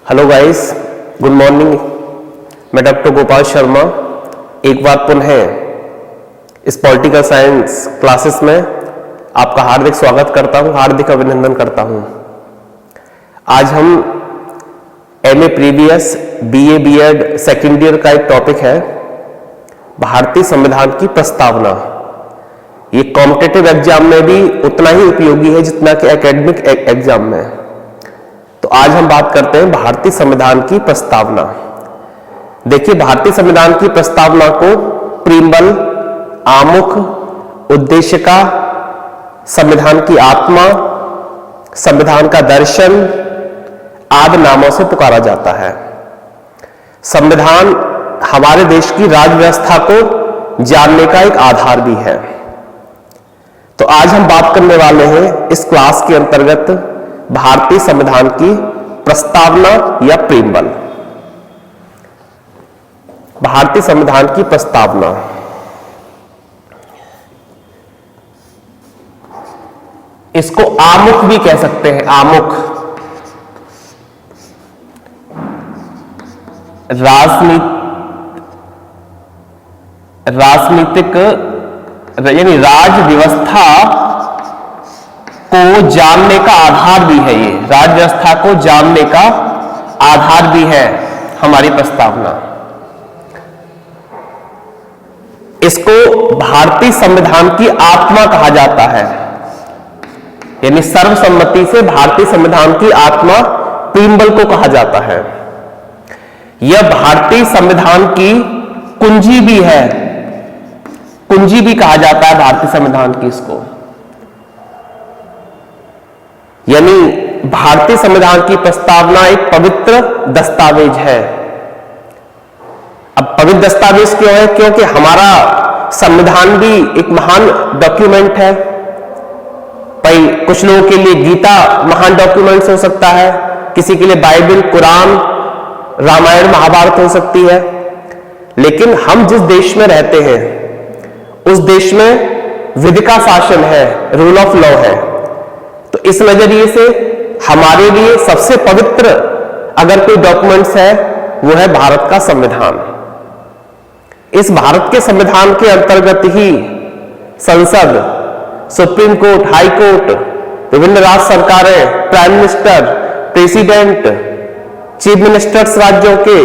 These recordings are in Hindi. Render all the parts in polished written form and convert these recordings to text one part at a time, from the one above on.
Hello guys, good morning. मैं डॉक्टर गोपाल शर्मा एक बार पुनः इस पॉलिटिकल साइंस क्लासेस में आपका हार्दिक स्वागत करता हूं, हार्दिक अभिनंदन करता हूं। आज हम MA previous BA BEd second year का एक टॉपिक है भारतीय संविधान की प्रस्तावना। ये कॉम्पिटिटिव एग्जाम में भी उतना ही उपयोगी है जितना कि एकेडमिक एग्जाम में। तो आज हम बात करते हैं भारतीय संविधान की प्रस्तावना। देखिए, भारतीय संविधान की प्रस्तावना को प्रीम्बल, आमुख, उद्देशिका, संविधान की आत्मा, संविधान का दर्शन आदि नामों से पुकारा जाता है। संविधान हमारे देश की राज्य व्यवस्था को जानने का एक आधार भी है। तो आज हम बात करने वाले हैं इस क्लास के अंतर्गत भारतीय संविधान की प्रस्तावना या प्रीम्बल। भारतीय संविधान की प्रस्तावना, इसको आमुख भी कह सकते हैं। आमुख राजनीतिक यानी राज्य व्यवस्था को जानने का आधार भी है। ये राज्य व्यवस्था को जानने का आधार भी है हमारी प्रस्तावना। इसको भारतीय संविधान की आत्मा कहा जाता है, यानी सर्वसम्मति से भारतीय संविधान की आत्मा प्रीम्बल को कहा जाता है। यह भारतीय संविधान की कुंजी भी है, कुंजी भी कहा जाता है भारतीय संविधान की इसको। यानी भारतीय संविधान की प्रस्तावना एक पवित्र दस्तावेज है। अब पवित्र दस्तावेज क्यों है? क्योंकि हमारा संविधान भी एक महान डॉक्यूमेंट है। भाई, कुछ लोगों के लिए गीता महान डॉक्यूमेंट हो सकता है, किसी के लिए बाइबल, कुरान, रामायण, महाभारत हो सकती है। लेकिन हम जिस देश में रहते हैं उस देश में विधि का शासन है, रूल ऑफ लॉ है। तो इस नजरिए से हमारे लिए सबसे पवित्र अगर कोई डॉक्यूमेंट्स है वो है भारत का संविधान। इस भारत के संविधान के अंतर्गत ही संसद, सुप्रीम कोर्ट, हाई कोर्ट, विभिन्न राज्य सरकारें, prime minister, president, chief ministers राज्यों के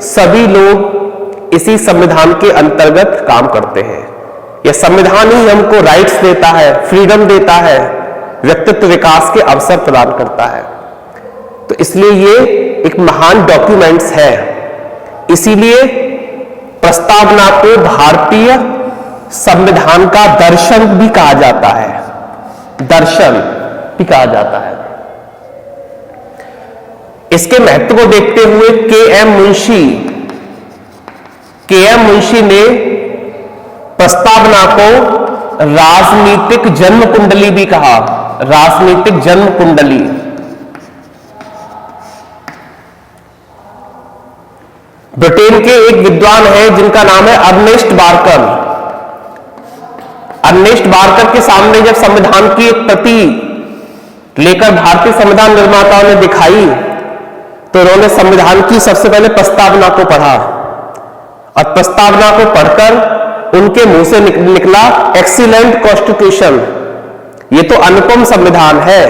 सभी लोग इसी संविधान के अंतर्गत काम करते हैं। यह संविधान ही हमको राइट्स देता है, फ्रीडम देता है, व्यक्तित्व विकास के अवसर प्रदान करता है। तो इसलिए ये एक महान डॉक्यूमेंट्स है। इसीलिए प्रस्तावना को भारतीय संविधान का दर्शन भी कहा जाता है, दर्शन भी कहा जाता है। इसके महत्व को देखते हुए के एम मुंशी ने प्रस्तावना को राजनीतिक जन्म कुंडली भी कहा, राजनीतिक जन्म कुंडली। ब्रिटेन के एक विद्वान है जिनका नाम है अर्नेस्ट बार्कर। अर्नेस्ट बार्कर के सामने जब संविधान की एक प्रति लेकर भारतीय संविधान निर्माताओं ने दिखाई तो उन्होंने संविधान की सबसे पहले प्रस्तावना को पढ़ा और प्रस्तावना को पढ़कर उनके मुंह से निकला एक्सीलेंट कॉन्स्टिट्यूशन। ये तो अनुपम संविधान है।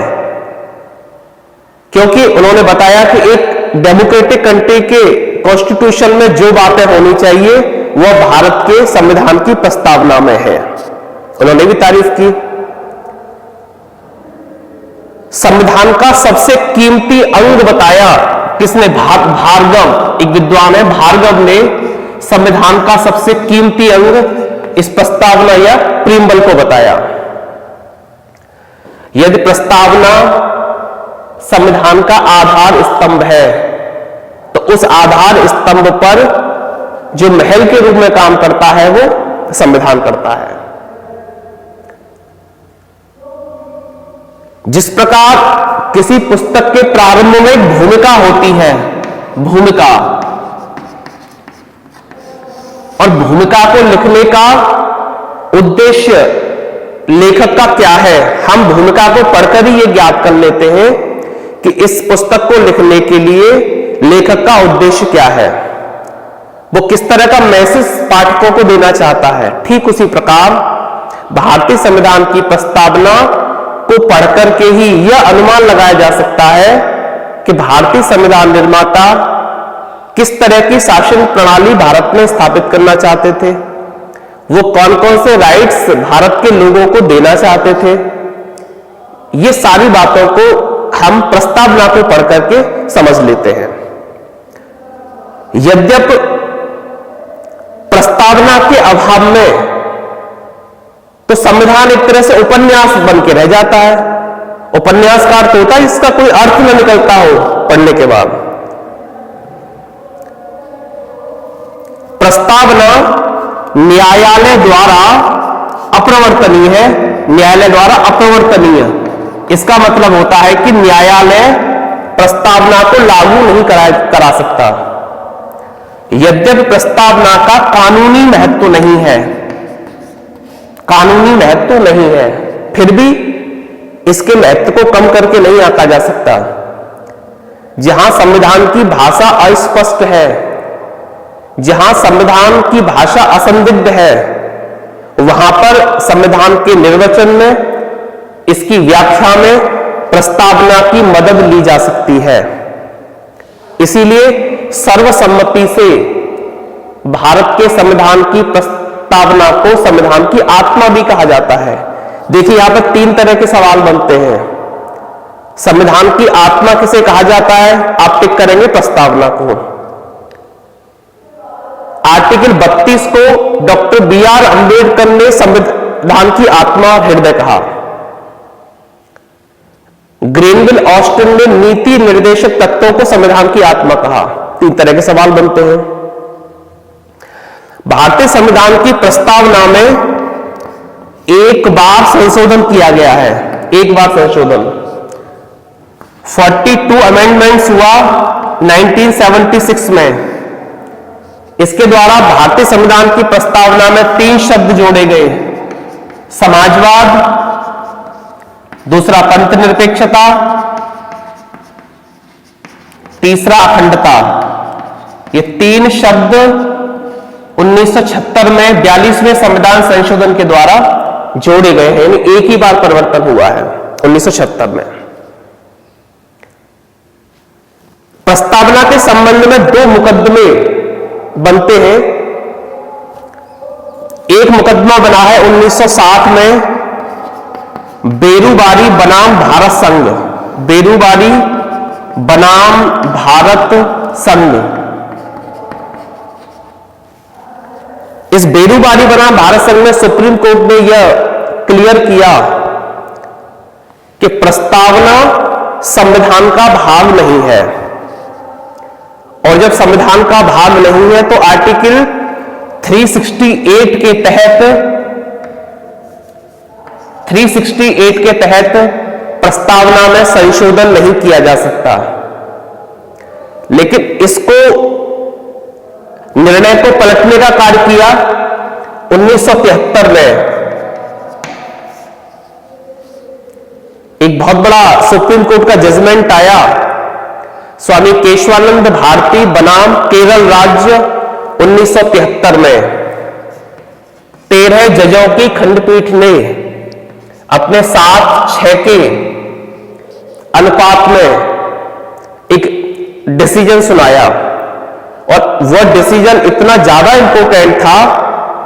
क्योंकि उन्होंने बताया कि एक डेमोक्रेटिक कंट्री के कॉन्स्टिट्यूशन में जो बातें होनी चाहिए वह भारत के संविधान की प्रस्तावना में है। उन्होंने भी तारीफ की। संविधान का सबसे कीमती अंग बताया किसने? भार्गव, एक विद्वान है, भार्गव ने संविधान का सबसे कीमती अंग इस प्रस्तावना या प्रीम्बल को बताया। यदि प्रस्तावना संविधान का आधार स्तंभ है तो उस आधार स्तंभ पर जो महल के रूप में काम करता है वो संविधान करता है। जिस प्रकार किसी पुस्तक के प्रारंभ में एक भूमिका होती है, भूमिका, और भूमिका को लिखने का उद्देश्य लेखक का क्या है, हम भूमिका को पढ़कर ही ये ज्ञात कर लेते हैं कि इस पुस्तक को लिखने के लिए लेखक का उद्देश्य क्या है, वो किस तरह का मैसेज पाठकों को देना चाहता है। ठीक उसी प्रकार भारतीय संविधान की प्रस्तावना को पढ़कर के ही यह अनुमान लगाया जा सकता है कि भारतीय संविधान निर्माता किस तरह की शासन प्रणाली भारत में स्थापित करना चाहते थे, वो कौन कौन से राइट्स भारत के लोगों को देना चाहते थे। ये सारी बातों को हम प्रस्तावना को पढ़ करके समझ लेते हैं। यद्यपि प्रस्तावना के अभाव में तो संविधान एक तरह से उपन्यास बन के रह जाता है। उपन्यास का अर्थ होता है इसका कोई अर्थ न निकलता हो पढ़ने के बाद। प्रस्तावना न्यायालय द्वारा अप्रवर्तनीय है। न्यायालय द्वारा अप्रवर्तनीय, इसका मतलब होता है कि न्यायालय प्रस्तावना को लागू नहीं करा सकता। यद्यपि प्रस्तावना का कानूनी महत्व नहीं है, कानूनी महत्व नहीं है, फिर भी इसके महत्व को कम करके नहीं आंका जा सकता। जहां संविधान की भाषा अस्पष्ट है, जहां संविधान की भाषा असंदिग्ध है, वहां पर संविधान के निर्वचन में, इसकी व्याख्या में प्रस्तावना की मदद ली जा सकती है। इसीलिए सर्वसम्मति से भारत के संविधान की प्रस्तावना को संविधान की आत्मा भी कहा जाता है। देखिए यहां पर 3 तरह के सवाल बनते हैं। संविधान की आत्मा किसे कहा जाता है, आप टिक करेंगे प्रस्तावना को। आर्टिकल 32 को डॉक्टर बी.आर. अंबेडकर ने संविधान की आत्मा हृदय कहा। ग्रेनविल ऑस्टिन ने नीति निर्देशक तत्वों को संविधान की आत्मा कहा। 3 तरह के सवाल बनते हैं। भारतीय संविधान की प्रस्तावना में एक बार संशोधन किया गया है, एक बार संशोधन 42 अमेंडमेंट्स हुआ 1976 में। इसके द्वारा भारतीय संविधान की प्रस्तावना में 3 शब्द जोड़े गए, समाजवाद, दूसरा पंथ निरपेक्षता, तीसरा अखंडता। ये 3 शब्द 1976 में 42वें संविधान संशोधन के द्वारा जोड़े गए हैं, यानी एक ही बार परिवर्तन हुआ है 1976 में। प्रस्तावना के संबंध में 2 मुकदमे बनते हैं। एक मुकदमा बना है 1960 में बेरूबारी बनाम भारत संघ, बेरूबारी बनाम भारत संघ। इस बेरूबारी बनाम भारत संघ में सुप्रीम कोर्ट ने यह क्लियर किया कि प्रस्तावना संविधान का भाग नहीं है, और जब संविधान का भाग नहीं है तो आर्टिकल 368 के तहत 368 के तहत प्रस्तावना में संशोधन नहीं किया जा सकता। लेकिन इसको निर्णय को पलटने का कार्य किया 1973 में। एक बहुत बड़ा सुप्रीम कोर्ट का जजमेंट आया, स्वामी केशवानंद भारती बनाम केरल राज्य 1973 में। 13 जजों की खंडपीठ ने अपने 7-6 के अनुपात में एक डिसीजन सुनाया, और वह डिसीजन इतना ज्यादा इंपॉर्टेंट था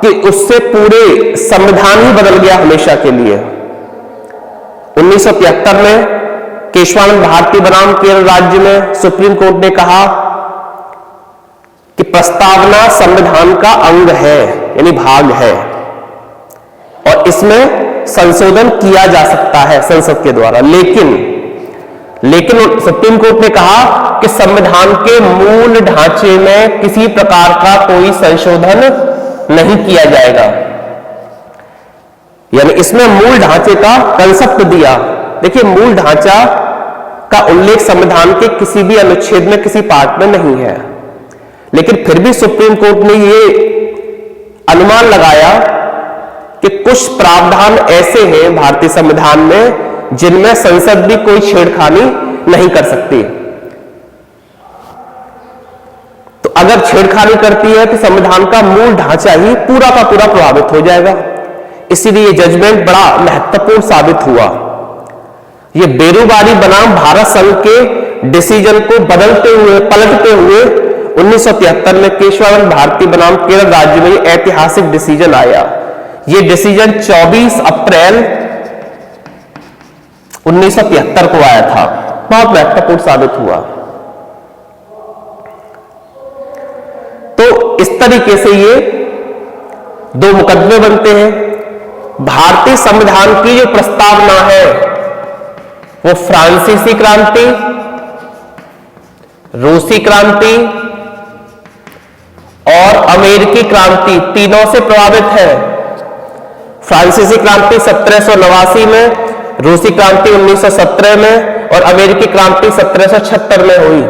कि उससे पूरे संविधान ही बदल गया हमेशा के लिए। 1973 में केशवानंद भारती बनाम केरल राज्य में सुप्रीम कोर्ट ने कहा कि प्रस्तावना संविधान का अंग है, यानी भाग है, और इसमें संशोधन किया जा सकता है संसद के द्वारा। लेकिन सुप्रीम कोर्ट ने कहा कि संविधान के मूल ढांचे में किसी प्रकार का कोई संशोधन नहीं किया जाएगा, यानी इसमें मूल ढांचे का कंसेप्ट दिया। देखिए, मूल ढांचा का उल्लेख संविधान के किसी भी अनुच्छेद में किसी पार्ट में नहीं है, लेकिन फिर भी सुप्रीम कोर्ट ने यह अनुमान लगाया कि कुछ प्रावधान ऐसे हैं भारतीय संविधान में जिनमें संसद भी कोई छेड़खानी नहीं कर सकती। अगर छेड़खानी करती है तो संविधान का मूल ढांचा ही पूरा का पूरा प्रभावित हो जाएगा। इसीलिए जजमेंट बड़ा महत्वपूर्ण साबित हुआ। ये बेरोबारी बनाम भारत संघ के डिसीजन को पलटते हुए 1973 में केशवानंद भारती बनाम केरल राज्य में ऐतिहासिक डिसीजन आया। ये डिसीजन 24 अप्रैल 1973 को आया था, बहुत महत्वपूर्ण साबित हुआ। तो इस तरीके से ये दो मुकदमे बनते हैं। भारतीय संविधान की जो प्रस्तावना है वो फ्रांसीसी क्रांति, रूसी क्रांति और अमेरिकी क्रांति तीनों से प्रभावित है। फ्रांसीसी क्रांति 1789 में, रूसी क्रांति 1917 में और अमेरिकी क्रांति 1776 में हुई।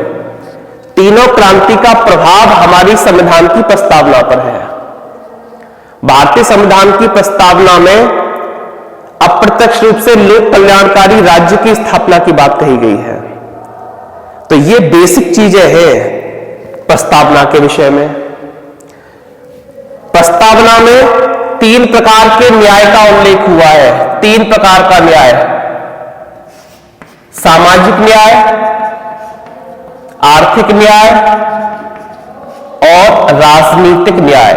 तीनों क्रांति का प्रभाव हमारी संविधान की प्रस्तावना पर है। भारतीय संविधान की प्रस्तावना में अप्रत्यक्ष रूप से लोक कल्याणकारी राज्य की स्थापना की बात कही गई है। तो ये बेसिक चीजें हैं प्रस्तावना के विषय में। प्रस्तावना में 3 प्रकार के न्याय का उल्लेख हुआ है। 3 प्रकार का न्याय: सामाजिक न्याय, आर्थिक न्याय और राजनीतिक न्याय।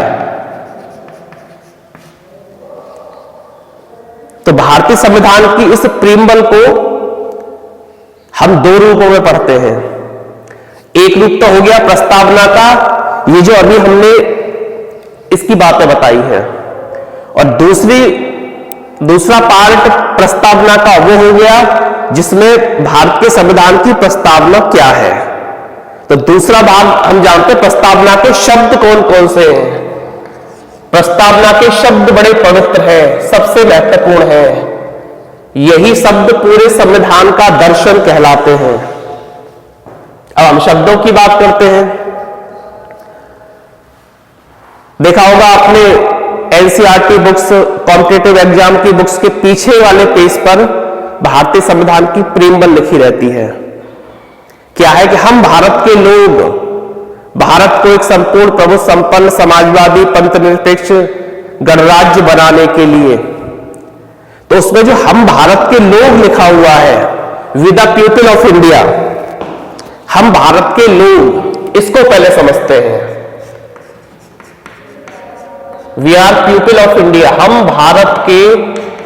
तो भारतीय संविधान की इस प्रीम्बल को हम 2 रूपों में पढ़ते हैं। एक रूप तो हो गया प्रस्तावना का, ये जो अभी हमने इसकी बातें बताई है, और दूसरा पार्ट प्रस्तावना का वो हो गया जिसमें भारत के संविधान की प्रस्तावना क्या है। तो दूसरा भाग हम जानते हैं प्रस्तावना के शब्द कौन कौन से हैं। प्रस्तावना के शब्द बड़े पवित्र हैं, सबसे महत्वपूर्ण हैं। यही शब्द पूरे संविधान का दर्शन कहलाते हैं। अब हम शब्दों की बात करते हैं। देखा होगा आपने एनसीईआरटी बुक्स, कॉम्पिटिटिव एग्जाम की बुक्स के पीछे वाले पेज पर भारतीय संविधान की प्रीम्बल लिखी रहती है। क्या है कि हम भारत के लोग भारत को एक संपूर्ण प्रभु संपन्न समाजवादी पंथनिरपेक्ष गणराज्य बनाने के लिए, तो उसमें जो हम भारत के लोग लिखा हुआ है, with the people of India, हम भारत के लोग, इसको पहले समझते हैं। We are people of India, हम भारत के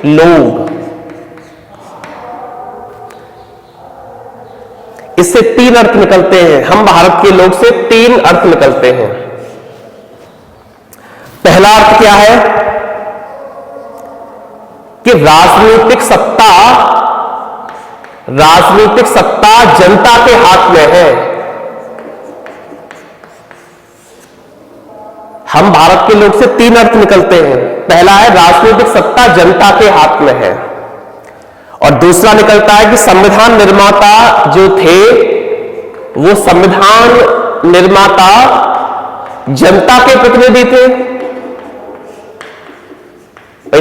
लोग। इससे 3 अर्थ निकलते हैं। हम भारत के लोग से 3 अर्थ निकलते हैं। पहला अर्थ क्या है कि राजनीतिक सत्ता जनता के हाथ में है। हम भारत के लोग से 3 अर्थ निकलते हैं। पहला है राजनीतिक सत्ता जनता के हाथ में है, और दूसरा निकलता है कि संविधान निर्माता जो थे वो संविधान निर्माता जनता के प्रतिनिधि थे।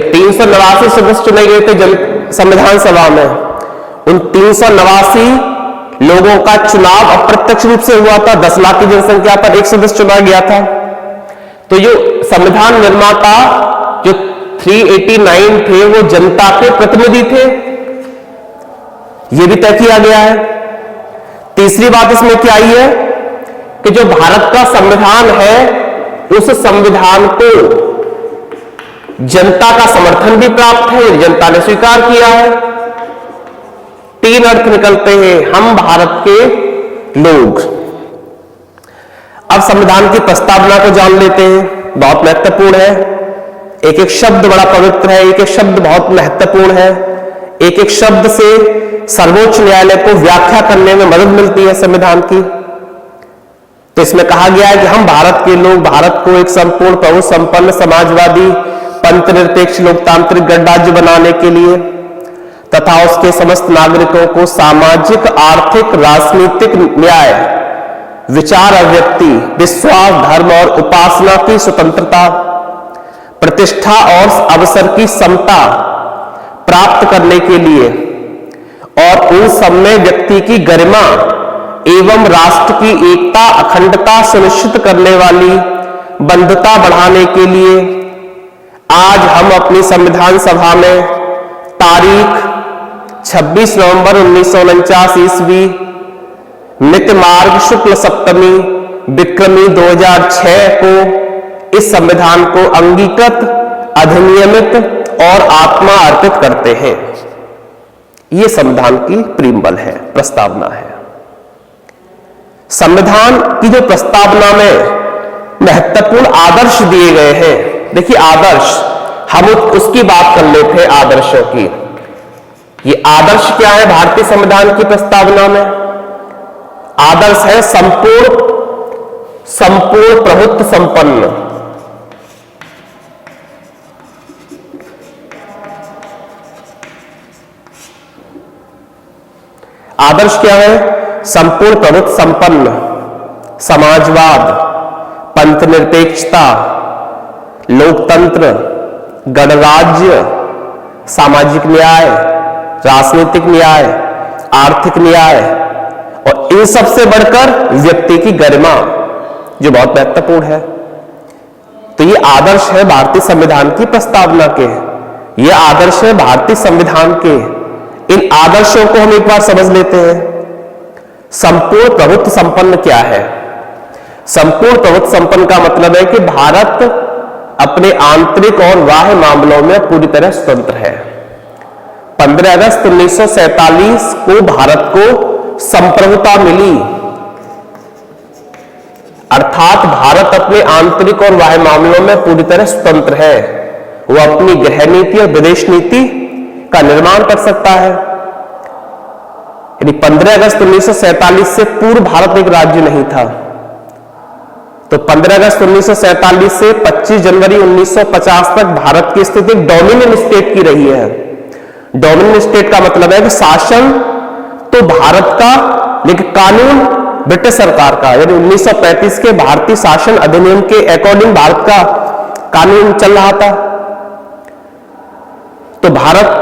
389 सदस्य चुने गए थे संविधान सभा में। उन 389 लोगों का चुनाव अप्रत्यक्ष रूप से हुआ था। 10 लाख की जनसंख्या पर 1 सदस्य चुना गया था। तो जो संविधान निर्माता जो 389 थे वो जनता के प्रतिनिधि थे, यह भी तय किया गया है। तीसरी बात इसमें क्या आई है कि जो भारत का संविधान है उस संविधान को जनता का समर्थन भी प्राप्त है, जनता ने स्वीकार किया है। 3 अर्थ निकलते हैं हम भारत के लोग। अब संविधान की प्रस्तावना को जान लेते हैं, बहुत महत्वपूर्ण है। एक एक शब्द बड़ा पवित्र है, एक एक शब्द बहुत महत्वपूर्ण है। एक एक शब्द से सर्वोच्च न्यायालय को व्याख्या करने में मदद मिलती है संविधान की। तो इसमें कहा गया है कि हम भारत के लोग भारत को एक संपूर्ण प्रभु संपन्न समाजवादी पंथनिरपेक्ष लोकतांत्रिक गणराज्य बनाने के लिए तथा उसके समस्त नागरिकों को सामाजिक, आर्थिक, राजनीतिक न्याय, विचार अभिव्यक्ति, विश्वास, धर्म और उपासना की स्वतंत्रता, प्रतिष्ठा और अवसर की समता प्राप्त करने के लिए और उन सब में व्यक्ति की गरिमा एवं राष्ट्र की एकता अखंडता सुनिश्चित करने वाली बंधुता बढ़ाने के लिए आज हम अपनी संविधान सभा में तारीख 26 नवंबर 1949 ईस्वी नित्य मार्ग शुक्ल सप्तमी विक्रमी 2006 को इस संविधान को अंगीकृत, अधिनियमित और आत्मा अर्पित करते हैं। यह संविधान की प्रीम्बल है, प्रस्तावना है। संविधान की जो प्रस्तावना में महत्वपूर्ण आदर्श दिए गए हैं, देखिए आदर्श, हम उसकी बात कर लेते हैं, आदर्शों की। ये आदर्श क्या है भारतीय संविधान की प्रस्तावना में? आदर्श है संपूर्ण प्रभुत्व संपन्न, आदर्श क्या है? संपूर्ण प्रभुत्व संपन्न, समाजवाद, पंथनिरपेक्षता, लोकतंत्र, गणराज्य, सामाजिक न्याय, राजनीतिक न्याय, आर्थिक न्याय और इन सबसे बढ़कर व्यक्ति की गरिमा, जो बहुत महत्वपूर्ण है। तो ये आदर्श है भारतीय संविधान की प्रस्तावना के, ये आदर्श है भारतीय संविधान के। इन आदर्शों को हम एक बार समझ लेते हैं। संपूर्ण प्रभुत्व संपन्न क्या है? संपूर्ण प्रभुत्व संपन्न का मतलब है कि भारत अपने आंतरिक और बाह्य मामलों में पूरी तरह स्वतंत्र है। 15 अगस्त 1947 को भारत को संप्रभुता मिली, अर्थात भारत अपने आंतरिक और बाह्य मामलों में पूरी तरह स्वतंत्र है। वह अपनी गृह नीति और विदेश नीति का निर्माण कर सकता है। यदि 15 अगस्त 1947 से पूर्व भारत एक राज्य नहीं था, तो 15 अगस्त 1947 से 25 जनवरी 1950 तक भारत की स्थिति डोमिनियन स्टेट की रही है। डोमिनियन स्टेट का मतलब है कि शासन तो भारत का, लेकिन कानून ब्रिटिश सरकार का। यानी 1935 के भारतीय शासन अधिनियम के अकॉर्डिंग भारत का कानून चल रहा था। तो भारत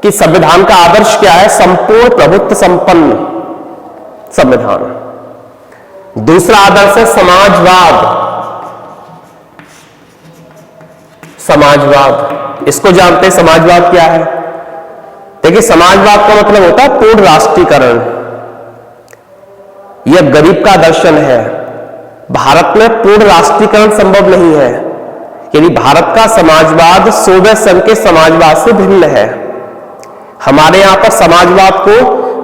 की संविधान का आदर्श क्या है? संपूर्ण प्रभुत्व संपन्न संविधान। दूसरा आदर्श है समाजवाद। समाजवाद, इसको जानते हैं समाजवाद क्या है? देखिए, समाजवाद का मतलब होता है पूर्ण राष्ट्रीयकरण। यह गरीब का दर्शन है। भारत में पूर्ण राष्ट्रीयकरण संभव नहीं है, यदि भारत का समाजवाद सोवियत संघ के समाजवाद से भिन्न है। हमारे यहां पर समाजवाद को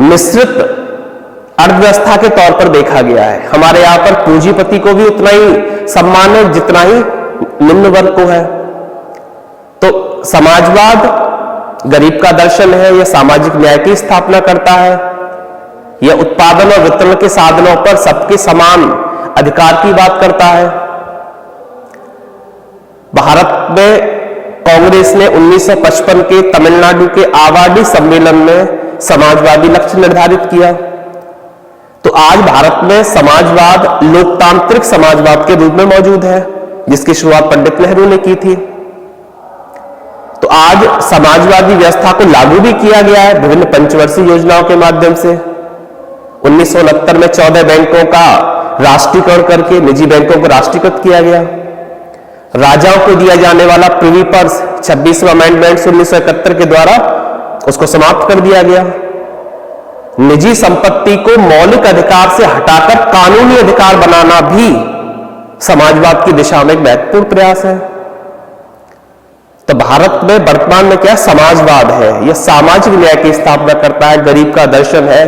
मिश्रित अर्थव्यवस्था के तौर पर देखा गया है। हमारे यहां पर पूंजीपति को भी उतना ही सम्मान है जितना ही निम्न वर्ग को है। तो समाजवाद गरीब का दर्शन है। यह सामाजिक न्याय की स्थापना करता है। यह उत्पादन और वितरण के साधनों पर सबके समान अधिकार की बात करता है। भारत में कांग्रेस ने 1955 के तमिलनाडु के आवाडी सम्मेलन में समाजवादी लक्ष्य निर्धारित किया। तो आज भारत में समाजवाद लोकतांत्रिक समाजवाद के रूप में मौजूद है, जिसकी शुरुआत पंडित नेहरू ने की थी। तो आज समाजवादी व्यवस्था को लागू भी किया गया है विभिन्न पंचवर्षीय योजनाओं के माध्यम से। 1969 में 14 बैंकों का राष्ट्रीयकरण करके निजी बैंकों को राष्ट्रीयकृत किया गया। राजाओं को दिया जाने वाला प्रिवी पर्स 26वां अमेंडमेंट 1971 के द्वारा उसको समाप्त कर दिया गया। निजी संपत्ति को मौलिक अधिकार से हटाकर कानूनी अधिकार बनाना भी समाजवाद की दिशा में एक महत्वपूर्ण प्रयास है। तो भारत में वर्तमान में क्या समाजवाद है? यह सामाजिक न्याय की स्थापना करता है, गरीब का दर्शन है,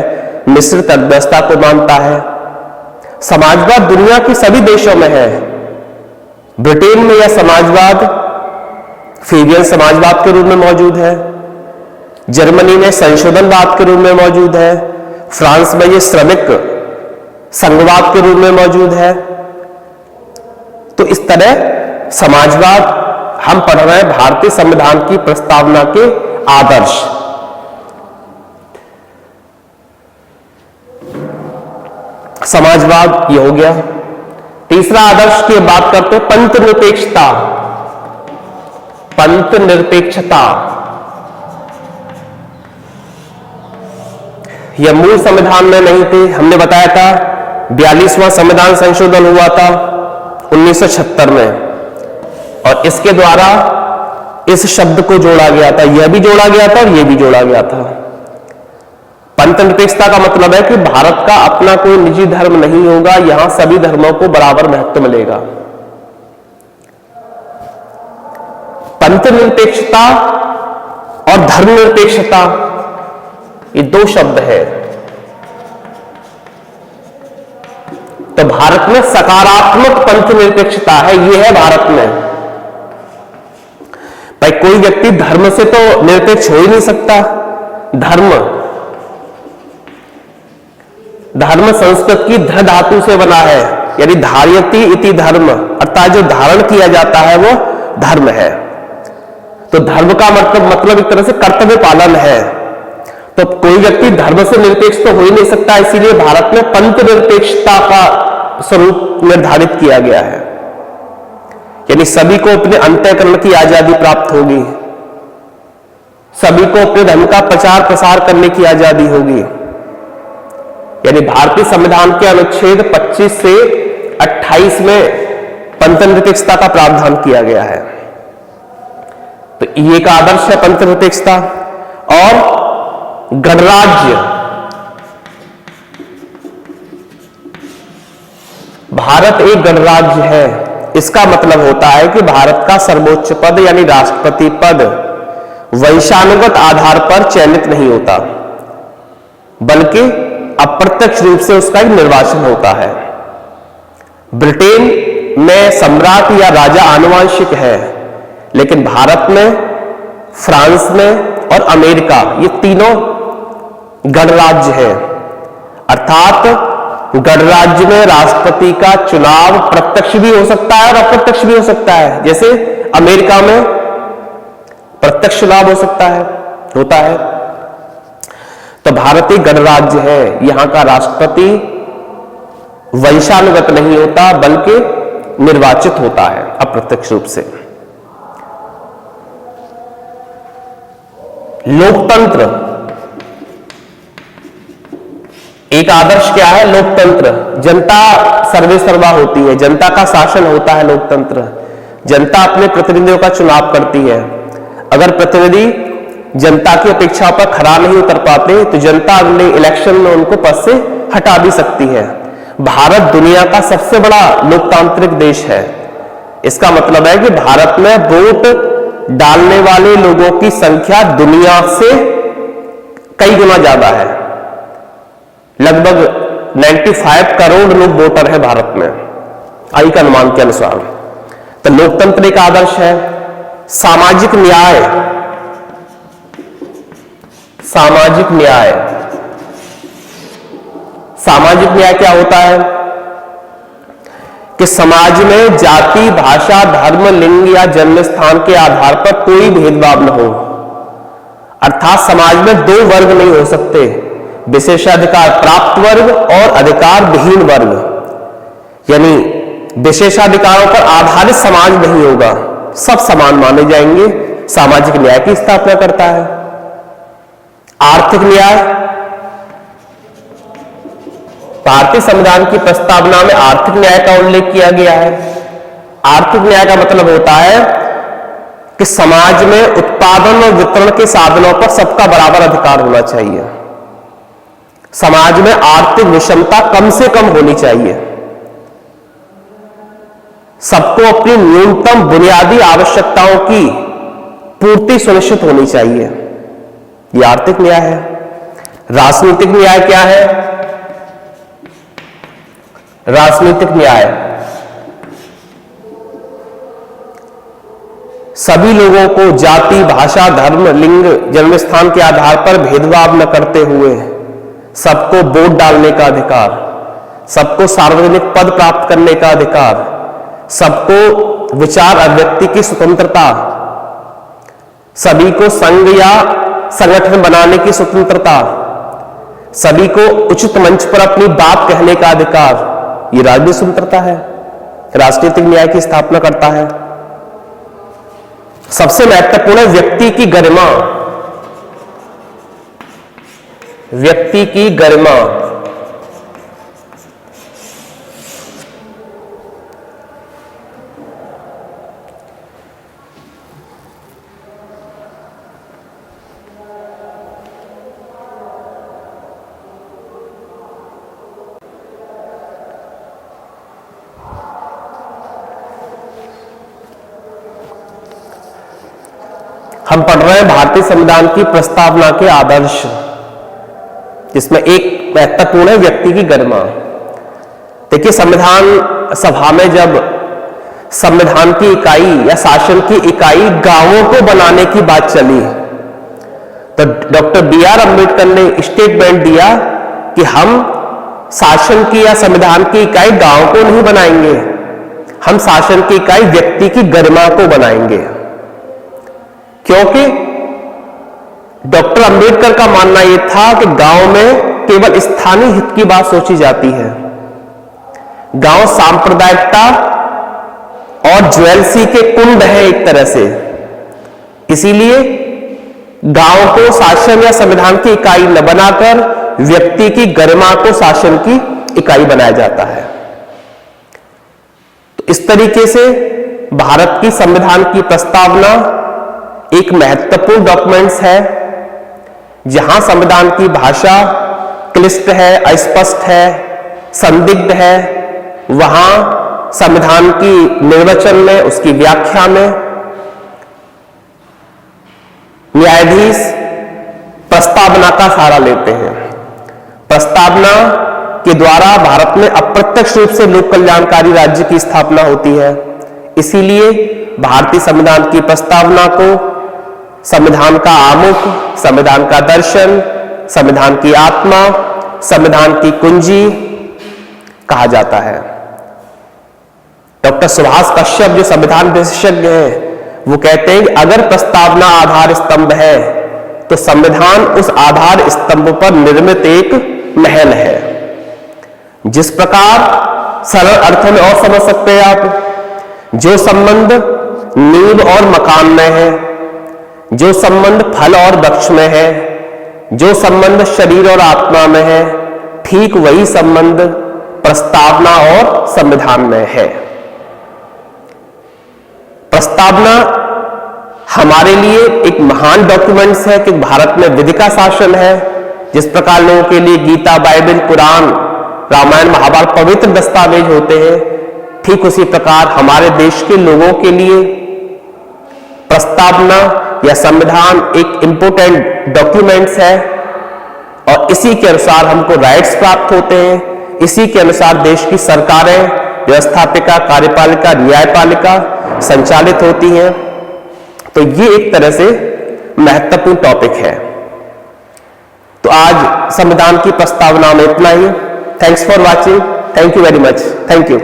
मिश्रित अर्थव्यवस्था को मानता है। समाजवाद दुनिया के सभी देशों में है। ब्रिटेन में यह समाजवाद फेबियन समाजवाद के रूप में मौजूद है। जर्मनी में संशोधनवाद के रूप में मौजूद है। फ्रांस में यह श्रमिक संघवाद के रूप में मौजूद है। तो इस तरह समाजवाद हम पढ़ रहे हैं भारतीय संविधान की प्रस्तावना के आदर्श। समाजवाद ये हो गया। तीसरा आदर्श की बात करते हैं पंथ निरपेक्षता। पंथ निरपेक्षता यह मूल संविधान में नहीं थे। हमने बताया था 42वां संविधान संशोधन हुआ था 1976 में, और इसके द्वारा इस शब्द को जोड़ा गया था, यह भी जोड़ा गया था और यह भी जोड़ा गया था। पंथ निरपेक्षता का मतलब है कि भारत का अपना कोई निजी धर्म नहीं होगा, यहां सभी धर्मों को बराबर महत्व मिलेगा। पंथ निरपेक्षता और धर्मनिरपेक्षता ये दो शब्द है। तो भारत में सकारात्मक पंथ निरपेक्षता है, ये है भारत में। भाई कोई व्यक्ति धर्म से तो निरपेक्ष हो ही नहीं सकता। धर्म संस्कृत की ध धातु से बना है, यानी धार्यति इति धर्म, अर्थात जो धारण किया जाता है वो धर्म है। तो धर्म का मतलब एक तरह से कर्तव्य पालन है। तो कोई व्यक्ति धर्म से निरपेक्ष तो हो ही नहीं सकता, इसीलिए भारत में पंथ निरपेक्षता का स्वरूप निर्धारित किया गया है, यानी सभी को अपने अंतःकरण की आजादी प्राप्त होगी, सभी को अपने धर्म का प्रचार प्रसार करने की आजादी होगी। यानी भारतीय संविधान के अनुच्छेद 25 से 28 में पंथ निरपेक्षता का प्रावधान किया गया है। तो ये एक आदर्श है पंथ निरपेक्षता। और गणराज्य, भारत एक गणराज्य है। इसका मतलब होता है कि भारत का सर्वोच्च पद यानी राष्ट्रपति पद वंशानुगत आधार पर चयनित नहीं होता, बल्कि अप्रत्यक्ष रूप से उसका एक निर्वाचन होता है। ब्रिटेन में सम्राट या राजा आनुवंशिक है, लेकिन भारत में, फ्रांस में और अमेरिका ये तीनों गणराज्य हैं। अर्थात गणराज्य में राष्ट्रपति का चुनाव प्रत्यक्ष भी हो सकता है और अप्रत्यक्ष भी हो सकता है। जैसे अमेरिका में प्रत्यक्ष चुनाव हो सकता है, होता है। तो भारत एक गणराज्य है, यहां का राष्ट्रपति वंशानुगत नहीं होता, बल्कि निर्वाचित होता है अप्रत्यक्ष रूप से। लोकतंत्र एक आदर्श क्या है? लोकतंत्र। जनता सर्वे सर्वा होती है, जनता का शासन होता है लोकतंत्र। जनता अपने प्रतिनिधियों का चुनाव करती है। अगर प्रतिनिधि जनता की अपेक्षा पर खरा नहीं उतर पाते तो जनता अगले इलेक्शन में उनको पद से हटा भी सकती है। भारत दुनिया का सबसे बड़ा लोकतांत्रिक देश है। इसका मतलब है कि भारत में वोट डालने वाले लोगों की संख्या दुनिया से कई गुना ज्यादा है। लगभग 95 करोड़ लोग वोटर है भारत में, आई का अनुमान के अनुसार। तो लोकतंत्र एक आदर्श है। सामाजिक न्याय, सामाजिक न्याय, सामाजिक न्याय क्या होता है? कि समाज में जाति, भाषा, धर्म, लिंग या जन्म स्थान के आधार पर कोई भेदभाव न हो। अर्थात समाज में दो वर्ग नहीं हो सकते, विशेषाधिकार प्राप्त वर्ग और अधिकार विहीन वर्ग। यानी विशेषाधिकारों पर आधारित समाज नहीं होगा, सब समान माने जाएंगे। सामाजिक न्याय की स्थापना करता है। आर्थिक न्याय, भारतीय संविधान की प्रस्तावना में आर्थिक न्याय का उल्लेख किया गया है। आर्थिक न्याय का मतलब होता है कि समाज में उत्पादन और वितरण के साधनों पर सबका बराबर अधिकार होना चाहिए। समाज में आर्थिक विषमता कम से कम होनी चाहिए। सबको अपनी न्यूनतम बुनियादी आवश्यकताओं की पूर्ति सुनिश्चित होनी चाहिए। यह आर्थिक न्याय है। राजनीतिक न्याय क्या है? राजनीतिक न्याय सभी लोगों को जाति, भाषा, धर्म, लिंग, जन्मस्थान के आधार पर भेदभाव न करते हुए सबको वोट डालने का अधिकार, सबको सार्वजनिक पद प्राप्त करने का अधिकार, सबको विचार अभिव्यक्ति की स्वतंत्रता, सभी को संघ या संगठन बनाने की स्वतंत्रता, सभी को उचित मंच पर अपनी बात कहने का अधिकार, ये राजनीतिक स्वतंत्रता है। राजनीतिक न्याय की स्थापना करता है। सबसे महत्वपूर्ण व्यक्ति की गरिमा। व्यक्ति की गरिमा, हम पढ़ रहे हैं भारतीय संविधान की प्रस्तावना के आदर्श, जिसमें एक महत्वपूर्ण है व्यक्ति की गरिमा। देखिए, संविधान सभा में जब संविधान की इकाई या शासन की इकाई गांवों को बनाने की बात चली, तो डॉक्टर बी.आर. अम्बेडकर ने स्टेटमेंट दिया कि हम शासन की या संविधान की इकाई गांव को नहीं बनाएंगे, हम शासन की इकाई व्यक्ति की गरिमा को बनाएंगे। क्योंकि डॉक्टर अंबेडकर का मानना यह था कि गांव में केवल स्थानीय हित की बात सोची जाती है। गांव सांप्रदायिकता और ज्वेलसी के कुंड है एक तरह से, इसीलिए गांव को शासन या संविधान की इकाई न बनाकर व्यक्ति की गरिमा को शासन की इकाई बनाया जाता है। तो इस तरीके से भारत की संविधान की प्रस्तावना एक महत्वपूर्ण डॉक्यूमेंट्स है, जहां संविधान की भाषा क्लिष्ट है, अस्पष्ट है, संदिग्ध है, वहां संविधान की निर्वचन में, उसकी व्याख्या में न्यायाधीश प्रस्तावना का सहारा लेते हैं। प्रस्तावना के द्वारा भारत में अप्रत्यक्ष रूप से लोक कल्याणकारी राज्य की स्थापना होती है। इसीलिए भारतीय संविधान की प्रस्तावना को संविधान का आमुख, संविधान का दर्शन, संविधान की आत्मा, संविधान की कुंजी कहा जाता है। डॉक्टर सुभाष कश्यप जो संविधान विशेषज्ञ हैं, वो कहते हैं कि अगर प्रस्तावना आधार स्तंभ है तो संविधान उस आधार स्तंभ पर निर्मित एक महल है। जिस प्रकार सरल अर्थों में और समझ सकते हैं आप, जो संबंध नींव और मकान में है, जो संबंध फल और वृक्ष में है, जो संबंध शरीर और आत्मा में है, ठीक वही संबंध प्रस्तावना और संविधान में है। प्रस्तावना हमारे लिए एक महान डॉक्यूमेंट्स है कि भारत में विधि का शासन है। जिस प्रकार लोगों के लिए गीता, बाइबल, कुरान, रामायण, महाभारत पवित्र दस्तावेज होते हैं, ठीक उसी प्रकार हमारे देश के लोगों के लिए प्रस्तावना या संविधान एक इंपोर्टेंट डॉक्यूमेंट्स है, और इसी के अनुसार हमको राइट्स प्राप्त होते हैं। इसी के अनुसार देश की सरकारें, व्यवस्थापिका, कार्यपालिका, न्यायपालिका संचालित होती हैं। तो ये एक तरह से महत्वपूर्ण टॉपिक है। तो आज संविधान की प्रस्तावना में इतना ही। Thanks for watching. Thank you very much. Thank you.